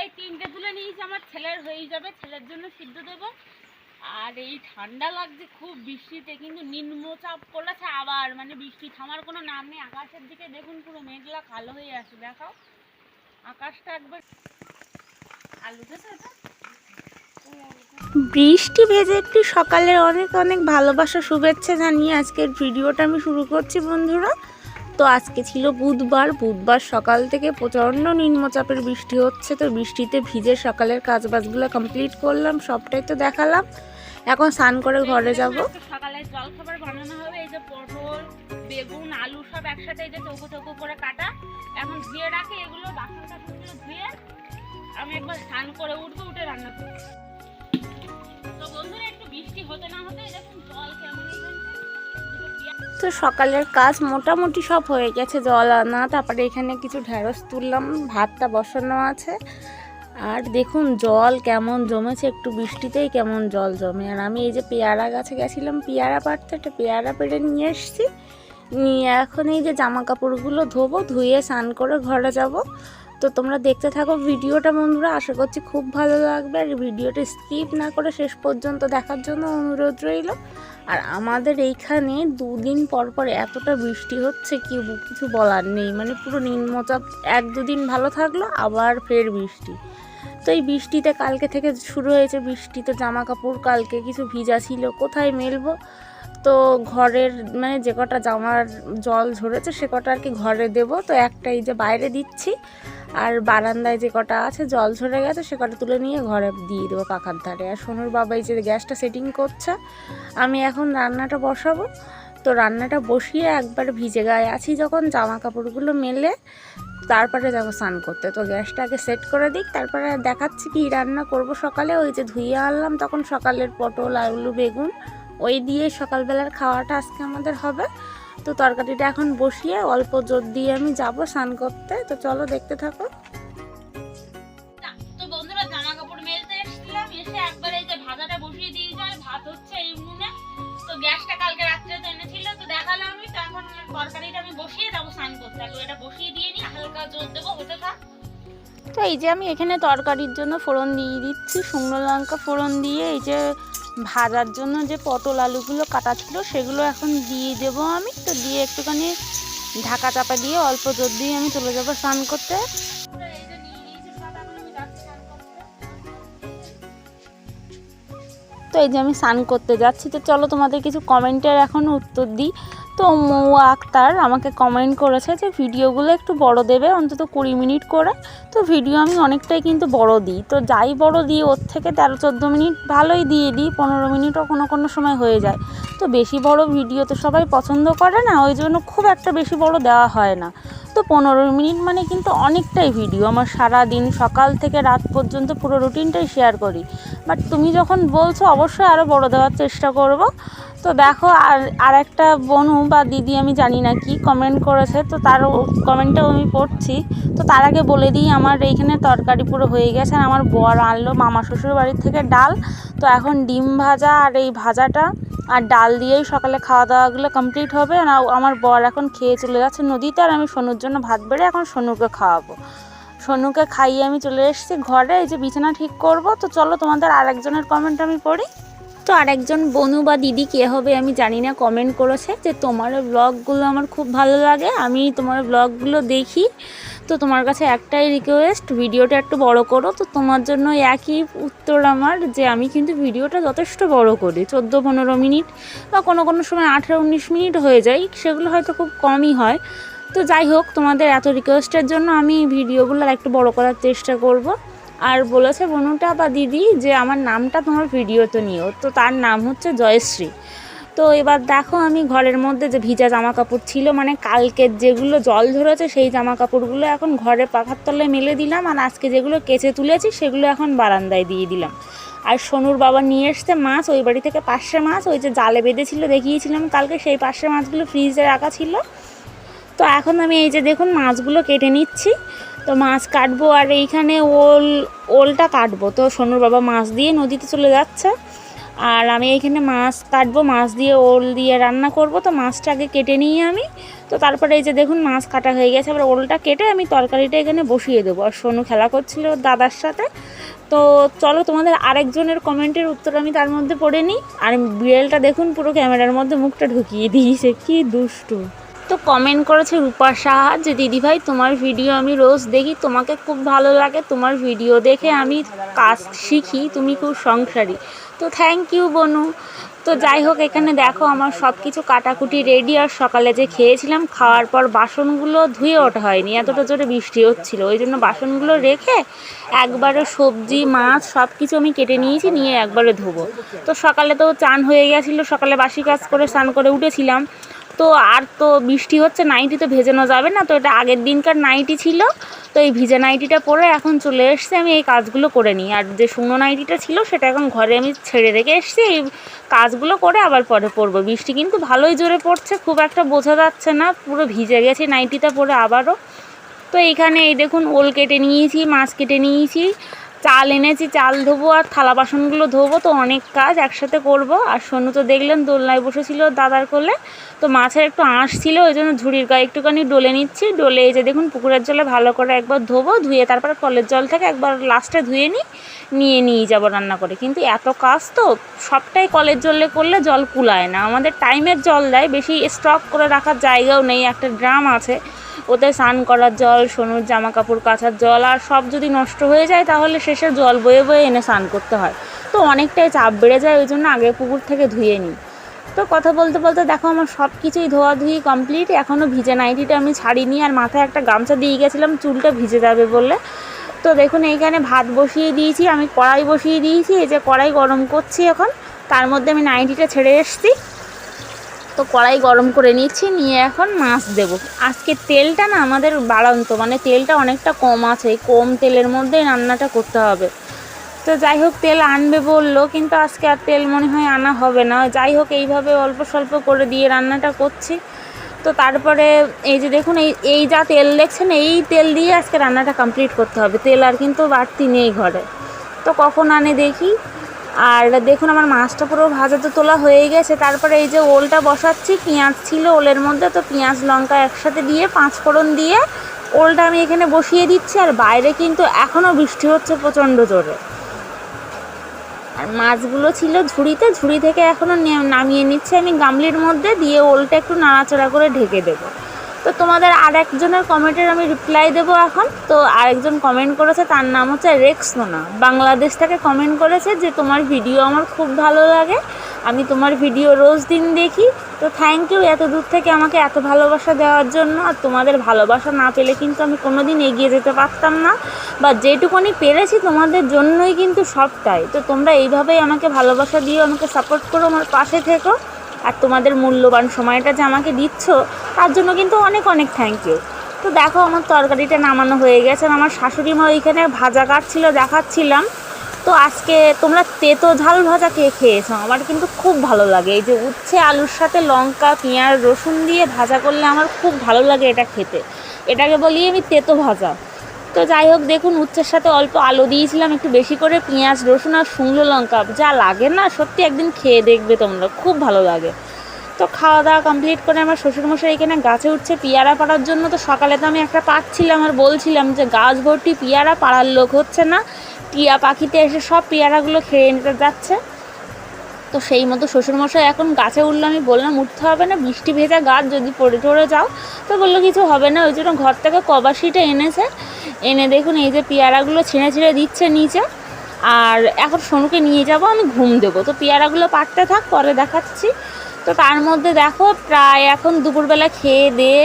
প্রায় 3টে তুলে নিয়েছি, আমার ছেলের হয়ে যাবে, ছেলের জন্য সিদ্ধ দেবো। আর এই ঠান্ডা লাগছে খুব বৃষ্টিতে, কিন্তু নিম্নচাপ করেছে আবার, মানে বৃষ্টি থামার কোনো নাম নেই। আকাশের দিকে দেখুন পুরো মেঘলা কালো হয়ে আছে, দেখাও আকাশটা একবার। আলু খেতে বৃষ্টি ভেজে একটি সকালে অনেক অনেক ভালোবাসা শুভেচ্ছা জানিয়ে আজকের ভিডিওটা আমি শুরু করছি বন্ধুরা। তো আজকে ছিল বুধবার সকাল থেকে প্রচণ্ড নিম্নচাপের বৃষ্টি হচ্ছে। তো বৃষ্টিতে ভিজে সকালের কাজবাজগুলো কমপ্লিট করলাম, সবটাই তো দেখালাম। এখন স্নান করে ঘরে যাব। সকালে জলখাবার বানানো হবে। এই যে পটল, বেগুন, আলু সব একসাথে এই যে চৌকো চৌকো করে কাটা, এখন ধুয়ে রাখি। এগুলো বাসন টাসনগুলো ধুয়ে আমি একবার স্নান করে উঠবো, উঠে রান্না করবো। তো বন্ধুরা একটু বৃষ্টি হতে না হতে দেখুন জল কেমন। তো সকালের কাজ মোটামুটি সব হয়ে গেছে, জল আনা, তারপরে এখানে কিছু ঢেঁড়স তুললাম, ভাতটা বসানো আছে। আর দেখুন জল কেমন জমেছে, একটু বৃষ্টিতেই কেমন জল জমে। আর আমি এই যে পেয়ারা গাছে গেছিলাম পেয়ারা পাড়তে, একটা পেয়ারা পেড়ে নিয়ে এসেছি। নিয়ে এখন এই যে জামা কাপড়গুলো ধোবো, ধুয়ে স্নান করে ঘরে যাব। তো তোমরা দেখতে থাকো ভিডিওটা বন্ধুরা, আশা করছি খুব ভালো লাগবে। আর ভিডিওটা স্কিপ না করে শেষ পর্যন্ত দেখার জন্য অনুরোধ রইল। আর আমাদের এইখানে 2 দিন পর পর এতটা বৃষ্টি হচ্ছে কি কিছু বলার নেই, মানে পুরো নিম্নচাপ। 1-2 দিন ভালো থাকলো, আবার ফের বৃষ্টি। তো এই বৃষ্টিতে কালকে থেকে শুরু হয়েছে বৃষ্টি। তো জামা কাপড় কালকে কিছু ভিজা ছিল, কোথায় মেলবো? তো ঘরের মানে যে কটা জামার জল ঝরেছে সে কটা আর কি ঘরে দেবো। তো একটা এই যে বাইরে দিচ্ছি, আর বারান্দায় যে কটা আছে জল ঝরে গেছে সে কটা তুলে নিয়ে ঘরে দিয়ে দেবো পাখার ধারে। আর সোনুর বাবা এই যে গ্যাসটা সেটিং করছে, আমি এখন রান্নাটা বসাবো। তো রান্নাটা বসিয়ে একবার ভিজে গায়ে আছি যখন, জামা কাপড়গুলো মেলে তারপরে যাবো স্নান করতে। তো গ্যাসটা আগে সেট করে দিই, তারপরে দেখাচ্ছি কি রান্না করব সকালে। ওই যে ধুয়ে আনলাম তখন সকালের পটল, আলু, বেগুন, ওই দিয়ে সকালবেলার খাওয়াটা আজকে আমাদের হবে। তো তরকারিটা এখন বসিয়ে অল্প জোর দিয়ে আমি যাব স্নান করতে। তো চলো দেখতে থাকো। তো বন্ধুরা জামা কাপড় মেলতে এসেছিলাম, এসে একবার এই যে ভাজাটা বসিয়ে দিয়ে যায়। ভাত হচ্ছে এই উনুনে। তো গ্যাসটা কালকে রাত্রে তো এনেছিল, তো দেখালাম আমি। তো এখন তরকারিটা আমি বসিয়ে যাবো স্নান করতে। আগে এটা বসিয়ে দিয়ে নিই, হালকা জোর দেবো, হতে থাক। তো এই যে আমি এখানে তরকারির জন্য ফোড়ন দিয়ে দিচ্ছি, শুকনো লঙ্কা ফোড়ন দিয়ে এই যে ভাজার জন্য যে পটল আলুগুলো কাটা ছিল সেগুলো এখন দিয়ে দেবো আমি। তো দিয়ে একটুখানি ঢাকা চাপা দিয়ে অল্প জোর দিয়ে আমি চলে যাবো স্নান করতে। তো এই যে আমি স্নান করতে যাচ্ছি। তো চলো তোমাদের কিছু কমেন্টের এখন উত্তর দিই। তো মৌয়া আক্তার আমাকে কমেন্ট করেছে যে ভিডিওগুলো একটু বড় দেবে, অন্তত 20 মিনিট করে। তো ভিডিও আমি অনেকটাই কিন্তু বড় দিই, তো যাই বড় দিই ওর থেকে 13-14 মিনিট ভালোই দিয়ে দিই, 15 মিনিটও কোনো সময় হয়ে যায়। তো বেশি বড় ভিডিও তো সবাই পছন্দ করে না, ওই জন্য খুব একটা বেশি বড় দেওয়া হয় না। তো 15 মিনিট মানে কিন্তু অনেকটাই ভিডিও। আমার সারা দিন সকাল থেকে রাত পর্যন্ত পুরো রুটিনটাই শেয়ার করি। বাট তুমি যখন বলছো অবশ্যই আরও বড় দেওয়ার চেষ্টা করব। তো দেখো আর একটা বোনু বা দিদি আমি জানি না কি কমেন্ট করেছে, তো তার কমেন্টটাও আমি পড়ছি। তো তার আগে বলে দিই আমার এইখানে তরকারি পুরো হয়ে গেছে। আর আমার বর আনলো মামা শ্বশুর বাড়ির থেকে ডাল। তো এখন ডিম ভাজা আর এই ভাজাটা আর ডাল দিয়েই সকালে খাওয়া দাওয়াগুলো কমপ্লিট হবে। আর আমার বর এখন খেয়ে চলে যাচ্ছে নদীতে, আর আমি সোনুর জন্য ভাত বেড়ে এখন সোনুকে খাওয়াবো। সোনুকে খাইয়ে আমি চলে এসেছি ঘরে, এই যে বিছানা ঠিক করব। তো চলো তোমাদের আরেকজনের কমেন্ট আমি পড়ি। তো আরেকজন বোনু বা দিদি কে হবে আমি জানি না কমেন্ট করেছে যে তোমার ব্লগগুলো আমার খুব ভালো লাগে, আমি তোমার ব্লগগুলো দেখি। তো তোমার কাছে একটাই রিকোয়েস্ট, ভিডিওটা একটু বড় করো। তো তোমার জন্য একই উত্তর আমার, যে আমি কিন্তু ভিডিওটা যথেষ্ট বড় করি, 14-15 মিনিট বা কোনো সময় 18-19 মিনিট হয়ে যায়, সেগুলো হয়তো খুব কমই হয়। তো যাই হোক, তোমাদের এত রিকোয়েস্টের জন্য আমি ভিডিওগুলো একটু বড় করার চেষ্টা করব। আর বলেছে বোনুটা বা দিদি যে আমার নামটা তোমার ভিডিওতে নিও। তো তার নাম হচ্ছে জয়শ্রী। তো এবার দেখো আমি ঘরের মধ্যে যে ভিজা জামা কাপড় ছিল, মানে কালকের যেগুলো জল ধরেছে সেই জামা কাপড়গুলো এখন ঘরে পাখার তলায় মেলে দিলাম। আর আজকে যেগুলো কেচে তুলেছি সেগুলো এখন বারান্দায় দিয়ে দিলাম। আর সোনুর বাবা নিয়ে এসছে মাছ, ওই বাড়ি থেকে পার্শে মাছ, ওই যে জালে বেঁধেছিল দেখিয়েছিলাম কালকে, সেই পার্শে মাছগুলো ফ্রিজে রাখা ছিল। তো এখন আমি এই যে দেখুন মাছগুলো কেটে নিচ্ছি। তো মাছ কাটবো, আর এইখানে ওলটা কাটবো। তো সোনুর বাবা মাছ দিয়ে নদীতে চলে যাচ্ছে, আর আমি এইখানে মাছ কাটবো, মাছ দিয়ে ওল দিয়ে রান্না করব। তো মাছটা আগে কেটে নিয়ে আমি তো তারপরে এই যে দেখুন মাছ কাটা হয়ে গেছে, আবার ওলটা কেটে আমি তরকারিটা এখানে বসিয়ে দেবো। আর সোনু খেলা করছিল ওর দাদার সাথে। তো চলো তোমাদের আরেকজনের কমেন্টের উত্তর আমি তার মধ্যে পড়ে নিই। আর বিড়ালটা দেখুন পুরো ক্যামেরার মধ্যে মুখটা ঢুকিয়ে দিয়েছে, কি দুষ্টু। তো কমেন্ট করেছে রূপা সাহা যে দিদিভাই তোমার ভিডিও আমি রোজ দেখি, তোমাকে খুব ভালো লাগে, তোমার ভিডিও দেখে আমি কাজ শিখি, তুমি খুব সংসারী। তো থ্যাংক ইউ বনু। তো যাই হোক, এখানে দেখো আমার সব কিছু কাটাকুটি রেডি। আর সকালে যে খেয়েছিলাম, খাওয়ার পর বাসনগুলো ধুয়ে ওঠা হয়নি, এতটা জোরে বৃষ্টি হচ্ছিল, ওই জন্য বাসনগুলো রেখে একবারে সবজি মাছ সব কিছু আমি কেটে নিয়েছি, নিয়ে একবারে ধোবো। তো সকালে তো চান হয়ে গেছিলো, সকালে বাসি কাজ করে স্নান করে উঠেছিলাম। তো আর তো বৃষ্টি হচ্ছে, নাইটি তো ভেজানো যাবে না, তো এটা আগের দিনকার নাইটি ছিল। তো এই ভিজা নাইটিটা পরে এখন চলে এসছে আমি এই কাজগুলো করে নিই। আর যে শুকনো নাইটিটা ছিল সেটা এখন ঘরে আমি ছেড়ে রেখে এসেছি, এই কাজগুলো করে আবার পরে পরবো। বৃষ্টি কিন্তু ভালোই জোরে পড়ছে, খুব একটা বোঝা যাচ্ছে না, পুরো ভিজে গেছে নাইটিটা পরে আবারও। তো এইখানে এই দেখুন ওল কেটে নিয়েছি, মাছ কেটে নিয়েছি, চাল এনেছি, চাল ধোবো আর থালা বাসনগুলো ধোবো। তো অনেক কাজ একসাথে করব। আর সোনু তো দেখলেন দোলনায় বসেছিল দাদার কোলে। তো মাছের একটু আঁশ ছিল, ওই জন্য ঝুড়ির গায়ে একটুখানি ডলে নিচ্ছি। ডলে এই যে দেখুন পুকুরের জলে ভালো করে একবার ধোবো, ধুয়ে তারপর কলের জল থেকে একবার লাস্টে ধুয়ে নিয়ে যাবো রান্না করে। কিন্তু এত কাজ তো সবটাই কলের জলে করলে জল কুলায় না, আমাদের টাইমের জল দেয়, বেশি স্টক করে রাখার জায়গাও নেই। একটা ড্রাম আছে, ওতে স্নান করার জল, সোনুর জামা কাপড় কাচার জল, আর সব যদি নষ্ট হয়ে যায় তাহলে শেষে জল বয়ে বয়ে এনে স্নান করতে হয়। তো অনেকটাই চাপ বেড়ে যায়, ওই জন্য আগে পুকুর থেকে ধুয়ে নিই। তো কথা বলতে বলতে দেখো আমার সব কিছুই ধোয়াধুয়ি কমপ্লিট। এখনও ভিজে নাইটিটা আমি ছাড়িনি, আর মাথায় একটা গামছা দিয়ে গেছিলাম চুলটা ভিজে যাবে বলে। তো দেখুন এইখানে ভাত বসিয়ে দিয়েছি, আমি কড়াই বসিয়ে দিয়েছি, এই যে কড়াই গরম করছি এখন, তার মধ্যে আমি নাইটিটা ছেড়ে এসেছি। তো কড়াই গরম করে নিচ্ছি, নিয়ে এখন মাছ দেবো। আজকে তেলটা না আমাদের বাড়ন্ত, মানে তেলটা অনেকটা কম আছে, এই কম তেলের মধ্যেই রান্নাটা করতে হবে। তো যাই হোক তেল আনবে বললো, কিন্তু আজকে আর তেল মনে হয় আনা হবে না। যাই হোক এইভাবে অল্প স্বল্প করে দিয়ে রান্নাটা করছি। তো তারপরে এই যে দেখুন এই যা তেল দেখছেন, এই তেল দিয়ে আজকে রান্নাটা কমপ্লিট করতে হবে, তেল আর কিন্তু বাড়তি নেই ঘরে। তো কখন আনে দেখি। আর দেখুন আমার মাছটা পুরো ভাজাতে তোলা হয়ে গেছে। তারপরে এই যে ওলটা বসাচ্ছি, পেঁয়াজ ছিল ওলের মধ্যে, তো পেঁয়াজ লঙ্কা একসাথে দিয়ে 5 ফোড়ন দিয়ে ওলটা আমি এখানে বসিয়ে দিচ্ছি। আর বাইরে কিন্তু এখনও বৃষ্টি হচ্ছে প্রচণ্ড জোরে। আর মাছগুলো ছিল ঝুড়িতে, ঝুড়ি থেকে এখনও নামিয়ে নিচ্ছে আমি গামলির মধ্যে, দিয়ে ওলটা একটু নাড়াচাড়া করে ঢেকে দেবো। তো তোমাদের আরেকজনের কমেন্টের আমি রিপ্লাই দেবো এখন। তো আরেকজন কমেন্ট করেছে, তার নাম হচ্ছে রেক্সোনা, বাংলাদেশ থেকে কমেন্ট করেছে যে তোমার ভিডিও আমার খুব ভালো লাগে, আমি তোমার ভিডিও রোজ দিন দেখি। তো থ্যাংক ইউ এত দূর থেকে আমাকে এত ভালোবাসা দেওয়ার জন্য। আর তোমাদের ভালোবাসা না পেলে কিন্তু আমি কোনো দিন এগিয়ে যেতে পারতাম না, বা যেটুকুনি পেরেছি তোমাদের জন্যই কিন্তু সবটাই। তো তোমরা এইভাবেই আমাকে ভালোবাসা দিও, আমাকে সাপোর্ট করো, আমার পাশে থেকো। আর তোমাদের মূল্যবান সময়টা যে আমাকে দিচ্ছ তার জন্য কিন্তু অনেক অনেক থ্যাংক ইউ। তো দেখো আমার তরকারিটা নামানো হয়ে গেছে, আমার শাশুড়ি মা ওইখানে ভাজা কাটছিল, দেখাচ্ছিলাম। তো আজকে তোমরা তেতো ঝাল ভাজা কে খেয়েছো? আমার কিন্তু খুব ভালো লাগে, এই যে উচ্ছে আলুর সাথে লঙ্কা পেঁয়াজ রসুন দিয়ে ভাজা করলে আমার খুব ভালো লাগে এটা খেতে, এটাকে বলি আমি তেতো ভাজা। তো যাই হোক দেখুন উচ্ছের সাথে অল্প আলু দিয়েছিলাম, একটু বেশি করে পেঁয়াজ রসুন আর শুকনো লঙ্কা, যা লাগে না সত্যি একদিন খেয়ে দেখবে তোমরা, খুব ভালো লাগে। তো খাওয়া দাওয়া কমপ্লিট করে আমার শ্বশুরমশাই এখানে গাছে উঠছে পেয়ারা পাড়ার জন্য। তো সকালে তো আমি একটা পাচ্ছিলাম আর বলছিলাম যে গাছ ভর্তি পেয়ারা, পাড়ার লোক হচ্ছে না, টিয়া পাখিতে এসে সব পেয়ারাগুলো খেয়ে নিতে যাচ্ছে। তো সেই মতো শ্বশুরমশাই এখন গাছে উঠলো, আমি বললাম উঠতে হবে না, বৃষ্টি ভেজা গাছ, যদি পড়ে টড়ে যাও। তো বললো কিছু হবে না, ওই জন্য ঘর থেকে কবাসিটা এনেছে, এনে দেখুন এই যে পেয়ারাগুলো ছিঁড়ে ছিঁড়ে দিচ্ছে নিচে। আর এখন সোনুকে নিয়ে যাব, আমি ঘুম দেবো। তো পেয়ারাগুলো পাড়তে থাক, পরে দেখাচ্ছি। তো তার মধ্যে দেখো প্রায় এখন দুপুরবেলা খেয়ে দিয়ে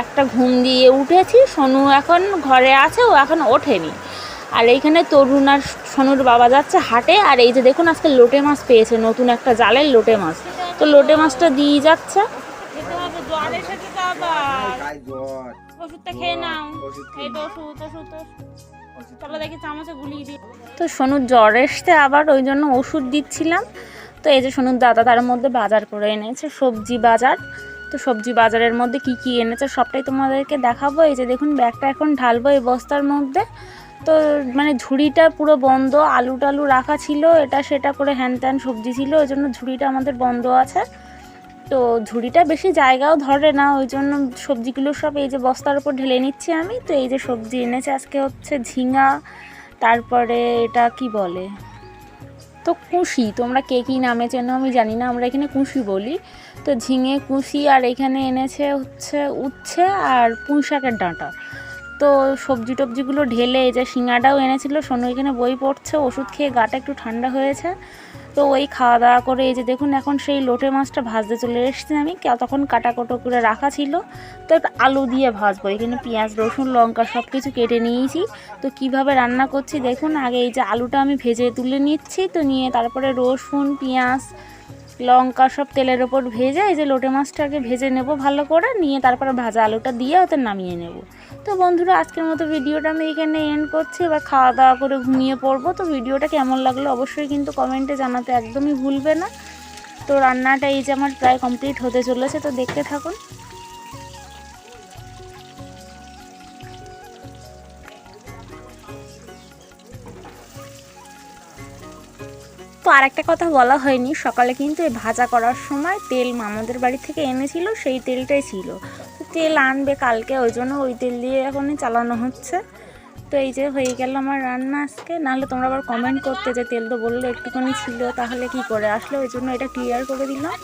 একটা ঘুম দিয়ে উঠেছি, সোনু এখন ঘরে আছে, ও এখন ওঠেনি। আর এইখানে তরুণ আর সোনুর বাবা যাচ্ছে হাটে। আর এই যে দেখুন আজকে লোটে মাছ পেয়েছে, নতুন একটা জালের লোটে মাছ, তো লোটে মাছটা দিয়ে যাচ্ছে। ওষুধটা খেয়ে নাও, এই তো ওষুধ ওষুধ তারপরে দেখি চামচে গুলিয়ে দিই। তো সোনুর জ্বর এসছে আবার, ওই জন্য ওষুধ দিচ্ছিলাম। তো এই যে সোনুর দাদা তার মধ্যে বাজার করে এনেছে, সবজি বাজার। তো সবজি বাজারের মধ্যে কি কি এনেছে সবটাই তোমাদেরকে দেখাবো। এই যে দেখুন ব্যাগটা এখন ঢালবো এই বস্তার মধ্যে। তো মানে ঝুড়িটা পুরো বন্ধ, আলু টালু রাখা ছিল, এটা সেটা করে হ্যান ত্যান সবজি ছিল, ওই জন্য ঝুড়িটা আমাদের বন্ধ আছে। তো ঝুড়িটা বেশি জায়গাও ধরে না, ওই জন্য সবজিগুলো সব এই যে বস্তার উপর ঢেলে নিচ্ছি আমি। তো এই যে সবজি এনেছে আজকে হচ্ছে ঝিঙা, তারপরে এটা কি বলে, তো কুশি, তোমরা কে কী নামে চেনো আমি জানি না, আমরা এখানে কুশি বলি। তো ঝিঙে, কুশি, আর এখানে এনেছে হচ্ছে উচ্ছে আর পুঁই শাকের ডাঁটা। তো সবজি টবজিগুলো ঢেলে এই যে সিঙাটাও এনেছিল, সোনু এখানে বই পড়ছে, ওষুধ খেয়ে গাটা একটু ঠান্ডা হয়েছে। তো ওই খাওয়া দাওয়া করে এই যে দেখুন এখন সেই লোটে মাছটা ভাজতে চলে এসেছি আমি, তখন কাটাকুটো করে রাখা ছিল। তো একটা আলু দিয়ে ভাজবো, এখানে পেঁয়াজ রসুন লঙ্কা সব কিছু কেটে নিয়েছি। তো কিভাবে রান্না করছি দেখুন, আগে এই যে আলুটা আমি ভেজে তুলে নিচ্ছি, তো নিয়ে তারপরে রসুন পেঁয়াজ লঙ্কা সব তেলের ওপর ভেজে এই যে লোটে মাছটাকে ভেজে নেব ভালো করে, নিয়ে তারপরে ভাজা আলুটা দিয়ে ওতে নামিয়ে নেব। তো বন্ধুরা আজকের মতো ভিডিওটা আমি এখানে এন্ড করছি, এবার খাওয়া দাওয়া করে ঘুমিয়ে পড়বো। তো ভিডিওটা কেমন লাগলো অবশ্যই কিন্তু কমেন্টে জানাতে একদমই ভুলবে না। তো রান্নাটা এই যে আমার প্রায় কমপ্লিট হতে চলেছে, তো দেখতে থাকুন। তো আরেকটা কথা বলা হয়নি, সকালে কিন্তু এই ভাজা করার সময় তেল মামাদের বাড়ি থেকে এনেছিল, সেই তেলটাই ছিল। তো তেল আনবে কালকে, ওই জন্য ওই তেল দিয়ে এখনই চালানো হচ্ছে। তো এই যে হয়ে গেল আমার রান্না আজকে। নাহলে তোমরা আবার কমেন্ট করতে যে তেল তো বললো একটুখানি ছিল, তাহলে কি করে আসলে, ওই জন্য এটা ক্লিয়ার করে দিলাম।